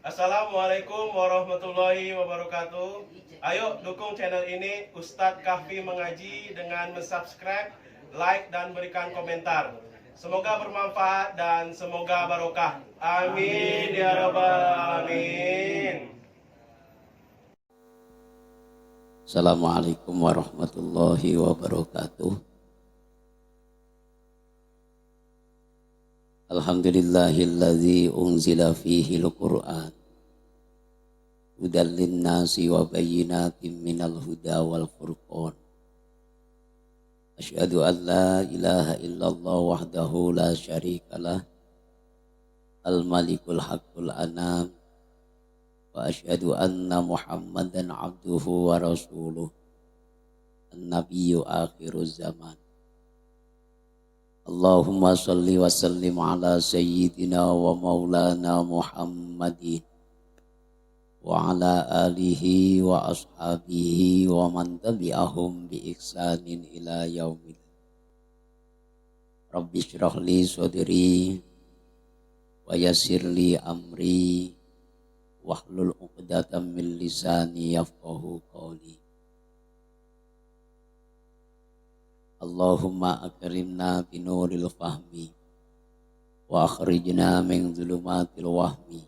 Assalamualaikum warahmatullahi wabarakatuh. Ayo dukung channel ini Ustadz Kahfi Mengaji dengan subscribe, like, dan berikan komentar. Semoga bermanfaat dan semoga barokah. Amin ya rabbal alamin. Assalamualaikum warahmatullahi wabarakatuh. Alhamdulillahilladzi unzila fihi al-Qur'an hudan linnasi wa bayyinatin minal huda wal furqan. Asyhadu an la ilaha illallah wahdahu la syarikalah al-malikul haqqul anam wa asyhadu anna Muhammadan abduhu wa rasuluh an-nabiyyu akhiruz zaman. Allahumma salli wa sallim ala sayyidina wa maulana Muhammadin wa ala alihi wa ashabihi wa man tabi'ahum bi ihsanin ila yaumil. Rabbi syrah li sadri wa yassir li amri wahlul 'uqdatam min lisani yafqahu qawli. Allahumma akrimna binuril fahmi wa akhrijna min zulumatil wahmi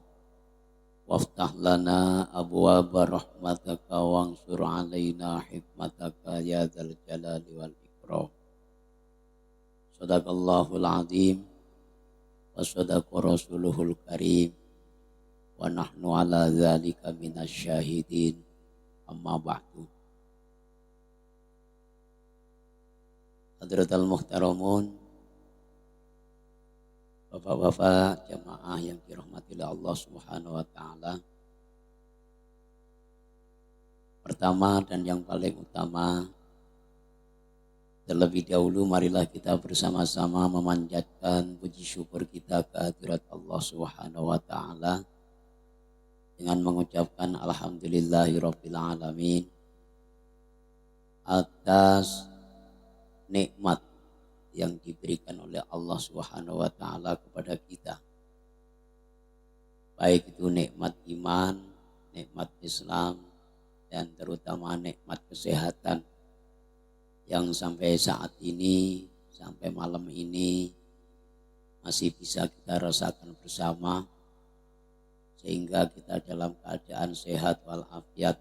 waftah lana abwaaba rahmataka wansur alaina hikmataka ya dzal jalali wal ikram. Shadaqallahul azim wa shadaqa rasuluhul karim wa nahnu ala dzalika minasy syahidin, amma ba'du. Hadratal muhtaramun, bapak-bapak jamaah yang dirahmati oleh Allah Subhanahu wa taala. Pertama dan yang paling utama, terlebih dahulu marilah kita bersama-sama memanjatkan puji syukur kita kehadirat Allah Subhanahu wa taala dengan mengucapkan alhamdulillahirabbil alamin atas nikmat yang diberikan oleh Allah Subhanahu wa taala kepada kita. Baik itu nikmat iman, nikmat Islam, dan terutama nikmat kesehatan yang sampai saat ini, sampai malam ini masih bisa kita rasakan bersama, sehingga kita dalam keadaan sehat walafiat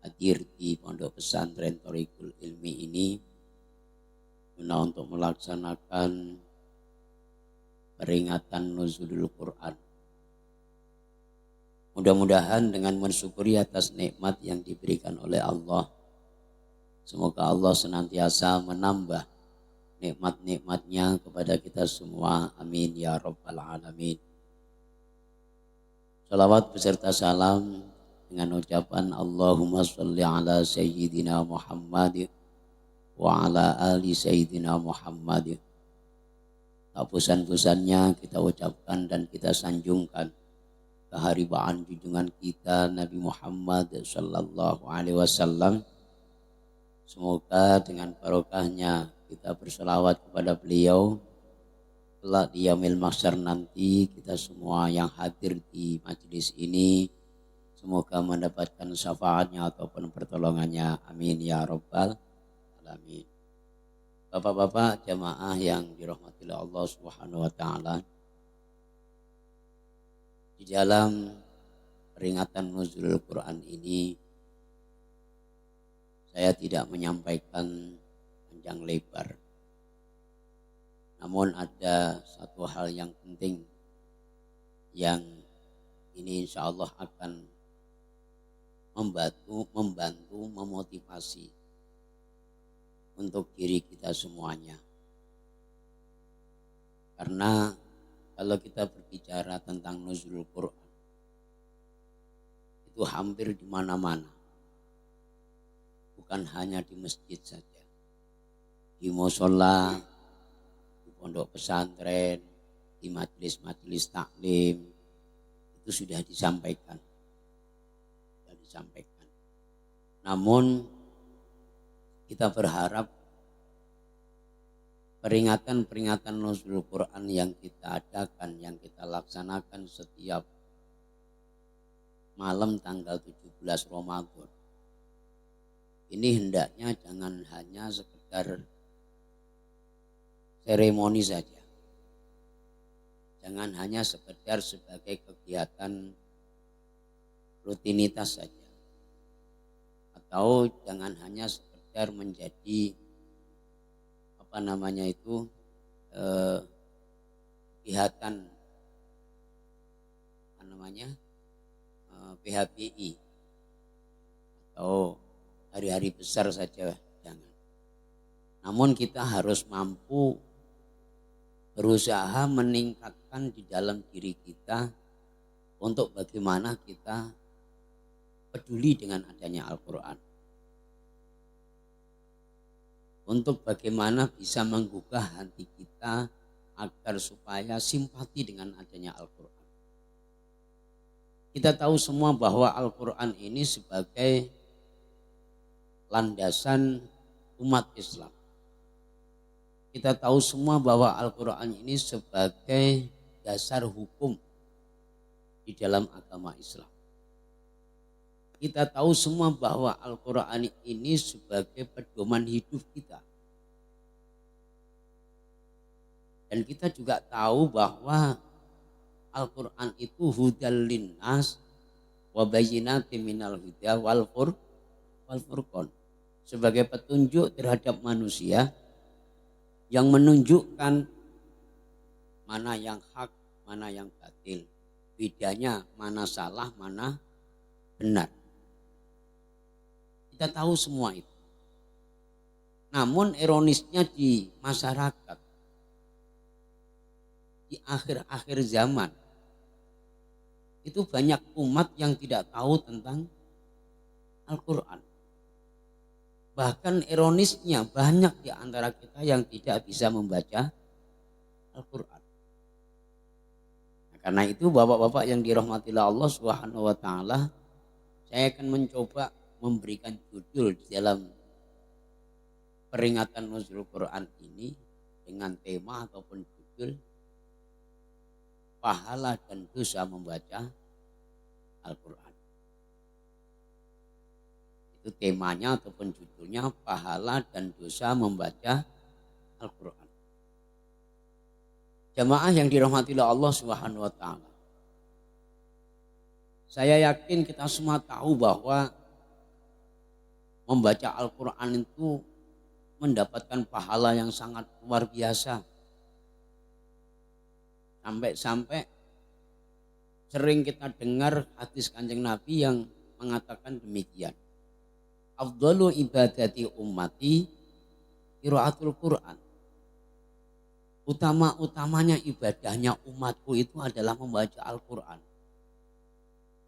hadir di Pondok Pesantren Thoriqul Ilmi ini guna untuk melaksanakan peringatan nuzulul Quran. Mudah-mudahan dengan mensyukuri atas nikmat yang diberikan oleh Allah, semoga Allah senantiasa menambah nikmat-nikmatnya kepada kita semua. Amin ya rabbal alamin. Salawat beserta salam dengan ucapan Allahumma sholli ala sayyidina Muhammad wa ala ali sayyidina Muhammad. Pusan-pusannya kita ucapkan dan kita sanjungkan keharibaan junjungan kita Nabi Muhammad sallallahu alaihi wasallam. Semoga dengan barokahnya kita berselawat kepada beliau, kelak di yaumil mahsyar nanti kita semua yang hadir di majelis ini semoga mendapatkan syafaatnya ataupun pertolongannya. Amin ya rabbal alamin. Bapak-bapak jamaah yang dirahmati oleh Allah Subhanahu wa taala, di dalam peringatan nuzulul Quran ini saya tidak menyampaikan panjang lebar. Namun ada satu hal yang penting yang ini insya Allah akan membantu memotivasi untuk diri kita semuanya. Karena kalau kita berbicara tentang nuzulul Quran, itu hampir di mana-mana. Bukan hanya di masjid saja. Di mushola, di pondok pesantren, di majelis-majelis taklim, itu sudah disampaikan. Namun kita berharap peringatan-peringatan nuzulul Quran yang kita adakan, yang kita laksanakan setiap malam tanggal 17 Ramadan. Ini hendaknya jangan hanya sekedar seremoni saja. Jangan hanya sekedar sebagai kegiatan rutinitas saja. Atau jangan hanya sekedar menjadi kegiatan PHBI atau hari-hari besar saja, jangan. Namun kita harus mampu berusaha meningkatkan di dalam diri kita untuk bagaimana kita peduli dengan adanya Al-Quran. Untuk bagaimana bisa menggugah hati kita agar supaya simpati dengan adanya Al-Quran. Kita tahu semua bahwa Al-Quran ini sebagai landasan umat Islam. Kita tahu semua bahwa Al-Quran ini sebagai dasar hukum di dalam agama Islam. Kita tahu semua bahwa Al-Quran ini sebagai pedoman hidup kita. Dan kita juga tahu bahwa Al-Quran itu hudal linnas wa bayyinatin minal huda wal furqan. Sebagai petunjuk terhadap manusia yang menunjukkan mana yang hak, mana yang batil. Bedanya mana salah, mana benar. Kita tahu semua itu. Namun ironisnya di masyarakat, di akhir-akhir zaman, itu banyak umat yang tidak tahu tentang Al-Quran. Bahkan ironisnya banyak di antara kita yang tidak bisa membaca Al-Quran. Nah, karena itu bapak-bapak yang dirahmati Allah Subhanahu wa taala, saya akan mencoba memberikan judul di dalam peringatan Nuzul Quran ini dengan tema ataupun judul pahala dan dosa membaca Al-Quran. Itu temanya ataupun judulnya pahala dan dosa membaca Al-Quran. Jamaah yang dirahmati Allah Subhanahu wa taala. Saya yakin kita semua tahu bahwa membaca Al-Quran itu mendapatkan pahala yang sangat luar biasa. Sampai-sampai sering kita dengar hadis Kanjeng Nabi yang mengatakan demikian. Afdalu ibadati ummati qiraatul Quran. Utama-utamanya ibadahnya umatku itu adalah membaca Al-Quran.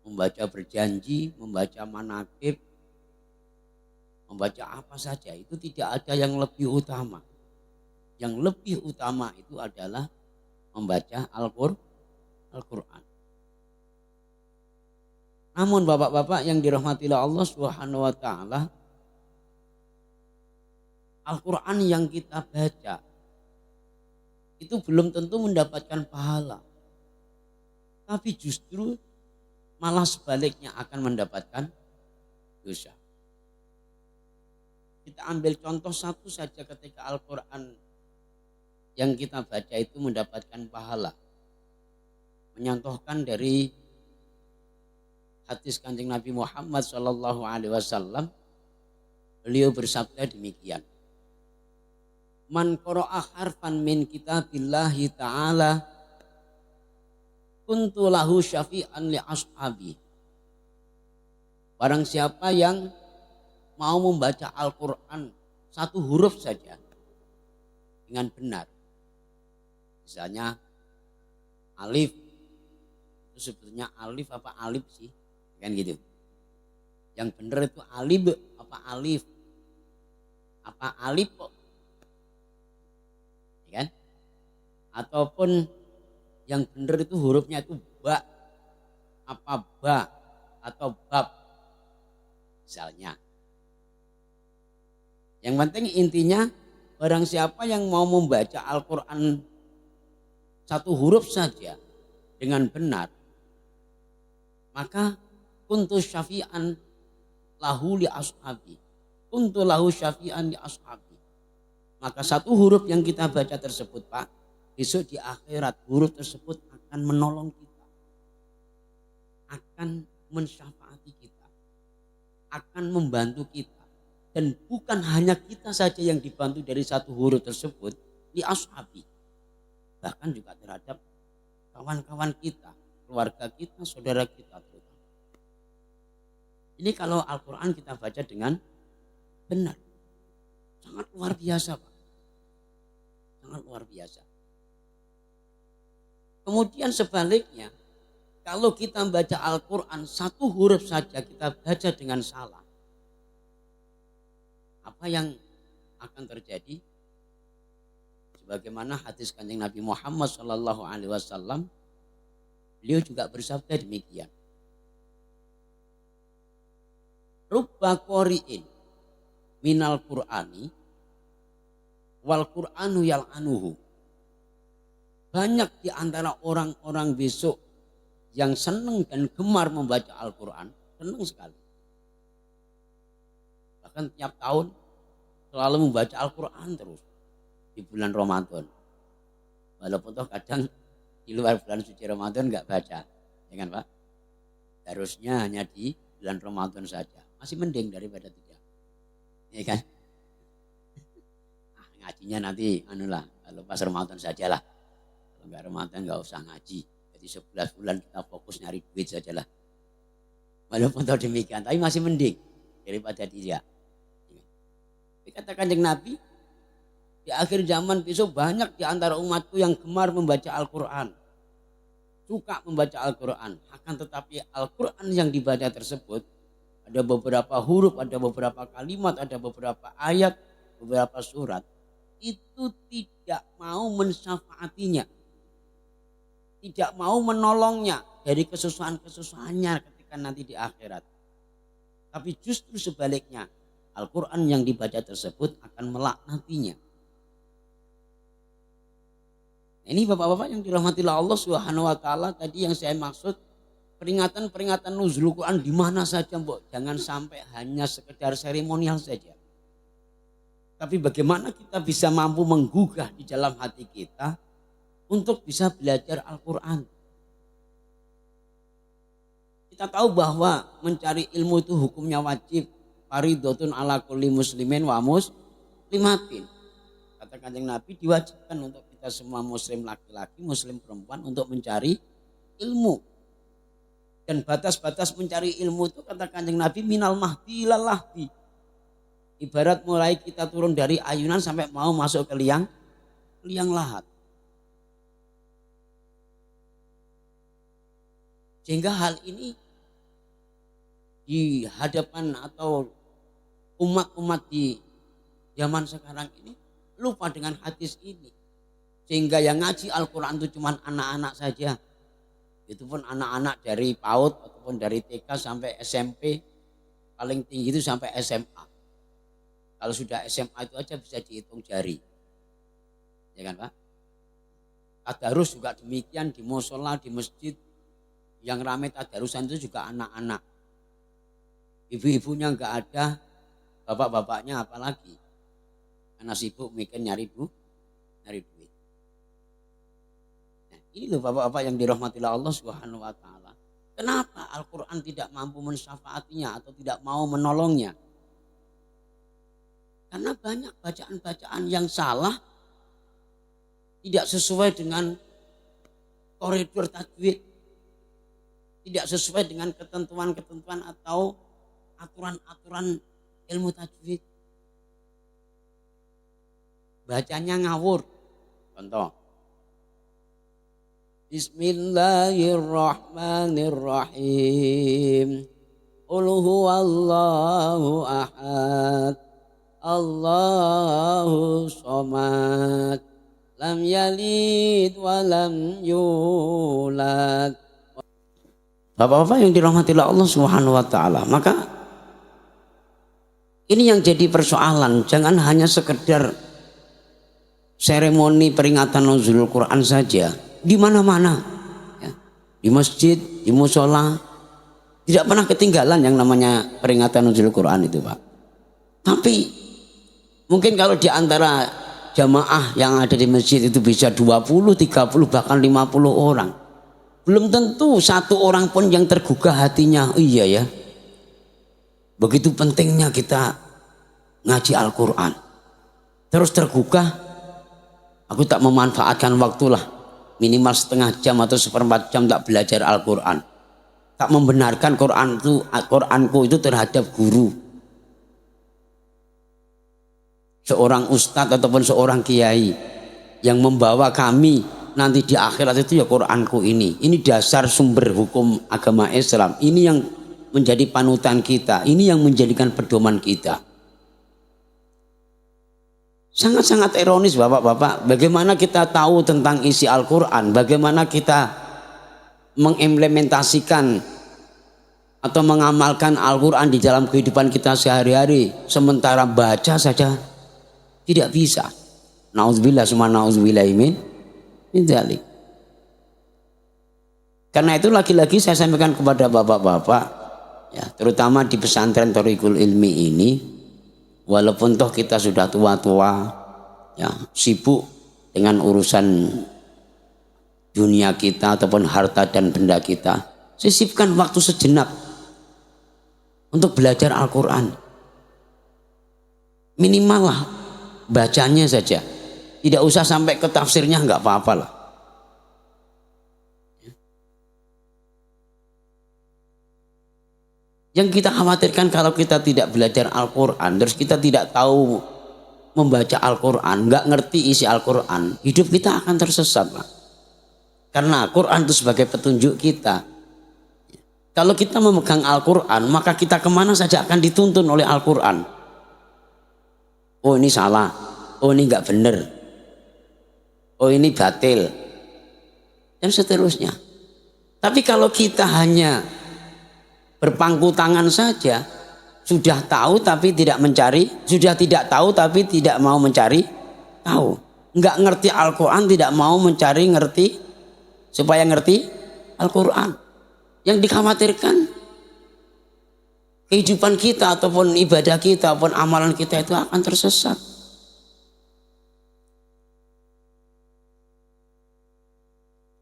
Membaca berjanji, membaca manaqib, membaca apa saja, itu tidak ada yang lebih utama. Yang lebih utama itu adalah membaca Al-Quran. Namun bapak-bapak yang dirahmati Allah Subhanahu wa taala, Al-Quran yang kita baca itu belum tentu mendapatkan pahala. Tapi justru malah sebaliknya akan mendapatkan dosa. Kita ambil contoh satu saja, ketika Al-Quran yang kita baca itu mendapatkan pahala. Menyontohkan dari hadis Kanjeng Nabi Muhammad SAW, beliau bersabda demikian. Man qara'a harfan min kitabillahi ta'ala kuntu lahu syafi'an li ashabi. Barang siapa yang mau membaca Al-Quran satu huruf saja dengan benar. Misalnya alif, itu sebetulnya alif apa alif sih? Kan gitu. Yang benar itu alif apa alif? Apa alif kok? Ya kan? Ataupun yang benar itu hurufnya itu ba, apa ba atau bab. Misalnya. Yang penting intinya, barang siapa yang mau membaca Al-Quran satu huruf saja dengan benar, maka kuntu syafi'an lahu li ashabi. Kuntu lahu syafi'an li ashabi. Maka satu huruf yang kita baca tersebut, Pak, besok di akhirat huruf tersebut akan menolong kita. Akan mensyafaati kita. Akan membantu kita. Dan bukan hanya kita saja yang dibantu dari satu huruf tersebut, li ashabi. Bahkan juga terhadap kawan-kawan kita, keluarga kita, saudara kita terutama. Ini kalau Al-Quran kita baca dengan benar. Sangat luar biasa, Pak. Sangat luar biasa. Kemudian sebaliknya, kalau kita baca Al-Quran satu huruf saja kita baca dengan salah, apa yang akan terjadi? Sebagaimana hadis Kanjeng Nabi Muhammad SAW, beliau juga bersabda demikian. Rubba qori'in minal Qur'ani wal Qur'anu yal'anuhu. Banyak di antara orang-orang besok yang senang dan gemar membaca Al-Quran, senang sekali. Bahkan tiap tahun selalu membaca Al-Quran terus di bulan Ramadan. Walaupun toh kadang di luar bulan suci Ramadan nggak baca, ya kan Pak? Harusnya hanya di bulan Ramadan saja. Masih mending daripada tidak, ya kan? Ngajinya nanti kalau pas Ramadan sajalah. Kalau nggak Ramadan nggak usah ngaji. Jadi 11 bulan kita fokus nyari duit sajalah. Walaupun tahu demikian, tapi masih mending daripada tidak. Dikatakan Kanjeng Nabi, di akhir zaman besok banyak di antara umatku yang gemar membaca Al-Quran. Suka membaca Al-Quran. Akan tetapi Al-Quran yang dibaca tersebut, ada beberapa huruf, ada beberapa kalimat, ada beberapa ayat, beberapa surat. Itu tidak mau mensyafaatinya. Tidak mau menolongnya dari kesusahan-kesusahannya ketika nanti di akhirat. Tapi justru sebaliknya, Al-Quran yang dibaca tersebut akan melaknatinya. Ini bapak-bapak yang dirahmati Allah Subhanahu wa taala, tadi yang saya maksud peringatan-peringatan nuzul Quran di mana saja, Mbok. Jangan sampai hanya sekedar seremonial saja. Tapi bagaimana kita bisa mampu menggugah di dalam hati kita untuk bisa belajar Al-Quran. Kita tahu bahwa mencari ilmu itu hukumnya wajib. Faridotun ala kulli muslimin wa muslimatin. Kata Kanjeng Nabi, diwajibkan untuk kita semua muslim laki-laki, muslim perempuan untuk mencari ilmu. Dan batas-batas mencari ilmu itu kata Kanjeng Nabi minal mahdi ilal lahdi. Ibarat mulai kita turun dari ayunan sampai mau masuk ke liang lahat. Sehingga hal ini di hadapan atau umat-umat di zaman sekarang ini lupa dengan hadis ini. Sehingga yang ngaji Al-Quran itu cuma anak-anak saja. Itu pun anak-anak dari PAUD ataupun dari TK sampai SMP. Paling tinggi itu sampai SMA. Kalau sudah SMA itu aja bisa dihitung jari. Ya kan Pak? Tadarus juga demikian di musola, di masjid. Yang ramai tadarusan itu juga anak-anak. Ibu-ibunya enggak ada, bapak-bapaknya apalagi. Karena sibuk mikir nyari duit. Nah, ini loh bapak-bapak yang dirahmati Allah Subhanahu wa taala. Kenapa Al-Quran tidak mampu mensyafaatinya atau tidak mau menolongnya? Karena banyak bacaan-bacaan yang salah, tidak sesuai dengan koridor tajwid, tidak sesuai dengan ketentuan-ketentuan atau aturan-aturan ilmu tajwid. Bacanya ngawur. Contoh. Bismillahirrahmanirrahim. Qul huwallahu ahad. Allahu somad. Lam yalid wa lam yulad. Bapak-bapak yang dirahmati Allah Subhanahu wa taala, maka ini yang jadi persoalan. Jangan hanya sekedar seremoni peringatan nuzulul Quran saja. Di mana-mana, ya. Di masjid, di musola, Tidak pernah ketinggalan yang namanya peringatan nuzul Quran itu, Pak. Tapi mungkin kalau di antara jamaah yang ada di masjid itu bisa 20, 30, bahkan 50 orang. Belum tentu satu orang pun yang tergugah hatinya. Iya ya. Begitu pentingnya kita ngaji Al-Quran. Terus tergugah, aku tak memanfaatkan waktulah. Minimal setengah jam atau seperempat jam tak belajar Al-Quran. Tak membenarkan Quranku itu terhadap guru. Seorang ustadz ataupun seorang kiai yang membawa kami nanti di akhirat itu ya Quranku ini. Ini dasar sumber hukum agama Islam. Ini yang menjadi panutan kita. Ini yang menjadikan pedoman kita. Sangat-sangat ironis Bapak-bapak. Bagaimana kita tahu tentang isi Al-Quran. Bagaimana kita mengimplementasikan atau mengamalkan Al-Quran di dalam kehidupan kita sehari-hari. Sementara baca saja tidak bisa. Nauzubillah summa nauzubillah min dzalik. Karena itu lagi-lagi saya sampaikan kepada bapak-bapak, ya, terutama di pesantren Thoriqul Ilmi ini, walaupun toh kita sudah tua-tua, ya, sibuk dengan urusan dunia kita ataupun harta dan benda kita, sisipkan waktu sejenak untuk belajar Al-Quran. Minimal lah bacanya saja, tidak usah sampai ke tafsirnya, nggak apa-apa lah. Yang kita khawatirkan kalau kita tidak belajar Al-Quran, terus kita tidak tahu membaca Al-Quran, nggak ngerti isi Al-Quran, hidup kita akan tersesat, Pak. Karena Quran itu sebagai petunjuk kita. Kalau kita memegang Al-Quran, maka kita kemana saja akan dituntun oleh Al-Quran. Oh ini salah, oh ini nggak benar, oh ini batil, dan seterusnya. Tapi kalau kita hanya berpangku tangan saja, sudah tahu tapi tidak mencari, sudah tidak tahu tapi tidak mau mencari tahu, nggak ngerti Al-Quran, tidak mau mencari ngerti supaya ngerti Al-Quran. Yang dikhawatirkan kehidupan kita ataupun ibadah kita ataupun amalan kita itu akan tersesat.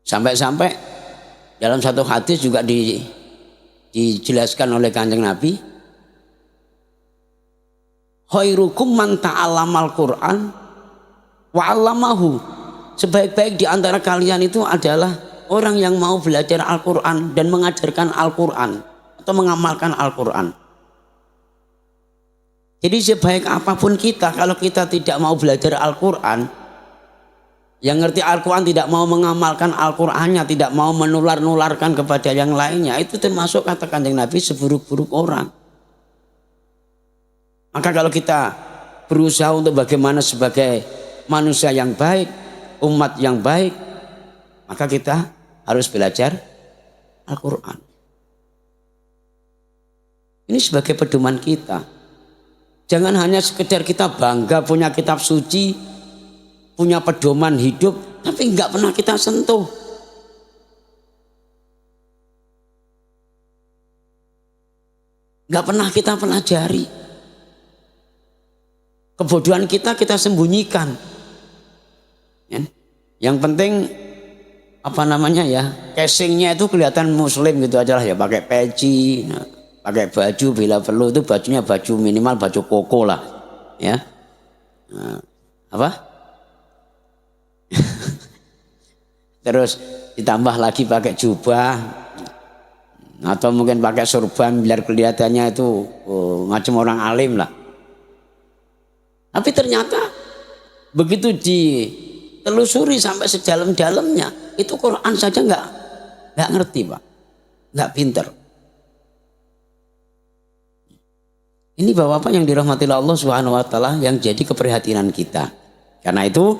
Sampai-sampai dalam satu hadis juga dijelaskan oleh Kanjeng Nabi, khairukum man ta'allamal Qur'an wa 'allamahu. Sebaik-baik di antara kalian itu adalah orang yang mau belajar Al-Quran dan mengajarkan Al-Quran atau mengamalkan Al-Quran. Jadi sebaik apapun kita, kalau kita tidak mau belajar Al-Quran, yang ngerti Al-Quran tidak mau mengamalkan Al-Qurannya, tidak mau menular-nularkan kepada yang lainnya, itu termasuk kata Kanjeng Nabi seburuk-buruk orang. Maka kalau kita berusaha untuk bagaimana sebagai manusia yang baik, umat yang baik, maka kita harus belajar Al-Quran. Ini sebagai pedoman kita. Jangan hanya sekedar kita bangga punya kitab suci, punya pedoman hidup, tapi nggak pernah kita sentuh. Nggak pernah kita pelajari. Kebodohan kita sembunyikan. Ya. Yang penting casingnya itu kelihatan muslim gitu aja lah, ya, pakai peci, pakai baju bila perlu itu bajunya baju minimal baju koko lah, ya. Terus ditambah lagi pakai jubah atau mungkin pakai sorban biar kelihatannya itu macam orang alim lah. Tapi ternyata begitu ditelusuri sampai sedalam-dalamnya, itu Quran saja nggak ngerti, Pak, nggak pinter. Ini bapak-bapak yang dirahmati Allah Subhanahu Wa Taala yang jadi keprihatinan kita. Karena itu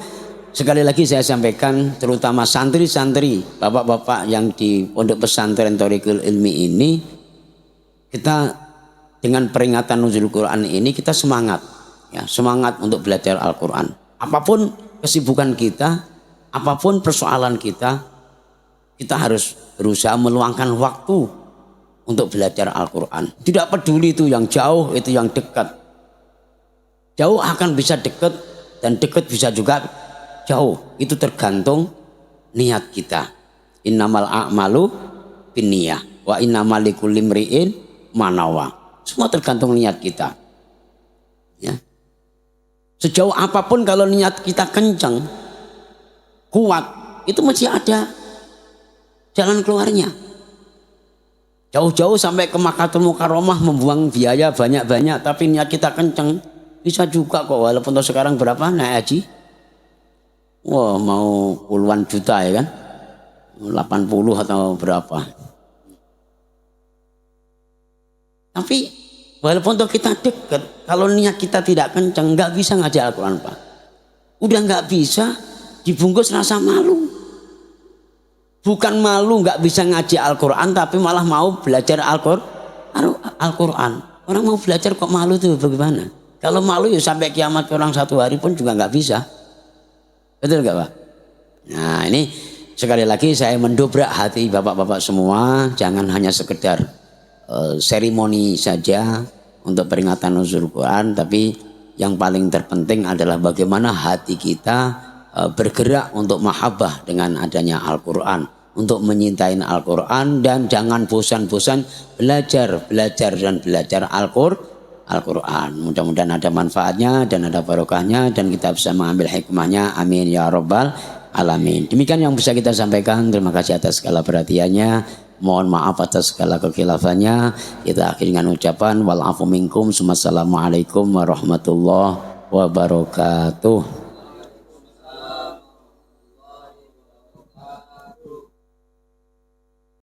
sekali lagi saya sampaikan, terutama santri-santri, bapak-bapak yang di pondok pesantren Thoriqul Ilmi ini, kita dengan peringatan nuzul Quran ini kita semangat, ya, semangat untuk belajar Al-Quran. Apapun kesibukan kita, apapun persoalan kita harus berusaha meluangkan waktu untuk belajar Al-Quran. Tidak peduli itu yang jauh, itu yang dekat. Jauh akan bisa dekat dan dekat bisa juga jauh. Itu tergantung niat kita. Innamal a'malu binniyah wa innamal likulli imri'in ma nawa. Semua tergantung niat kita. Ya. Sejauh apapun kalau niat kita kencang, kuat, itu mesti ada jalan keluarnya. Jauh-jauh sampai ke Makkatul Mukarramah membuang biaya banyak-banyak, tapi niat kita kenceng, bisa juga kok. Walaupun sekarang berapa naik haji? Wah, mau puluhan juta ya kan? 80 atau berapa. Tapi walaupun kita dekat, kalau niat kita tidak kenceng, nggak bisa ngaji Al-Quran, Pak. Udah nggak bisa, dibungkus rasa malu. Bukan malu nggak bisa ngaji Al-Quran, tapi malah mau belajar Al-Quran. Orang mau belajar kok malu tuh bagaimana? Kalau malu ya sampai kiamat orang satu hari pun juga nggak bisa. Betul nggak Pak? Nah ini sekali lagi saya mendobrak hati bapak-bapak semua. Jangan hanya sekedar seremoni saja untuk peringatan nuzul Quran, tapi yang paling terpenting adalah bagaimana hati kita bergerak untuk mahabbah dengan adanya Al-Quran, untuk menyintai Al-Quran, dan jangan bosan-bosan belajar dan belajar Al-Quran. Mudah-mudahan ada manfaatnya dan ada barokahnya dan kita bisa mengambil hikmahnya. Amin ya rabbal alamin. Demikian yang bisa kita sampaikan. Terima kasih atas segala perhatiannya. Mohon maaf atas segala kekhilafan. Kita akhiri dengan ucapan wal afu minkum. Assalamualaikum warahmatullahi wabarakatuh.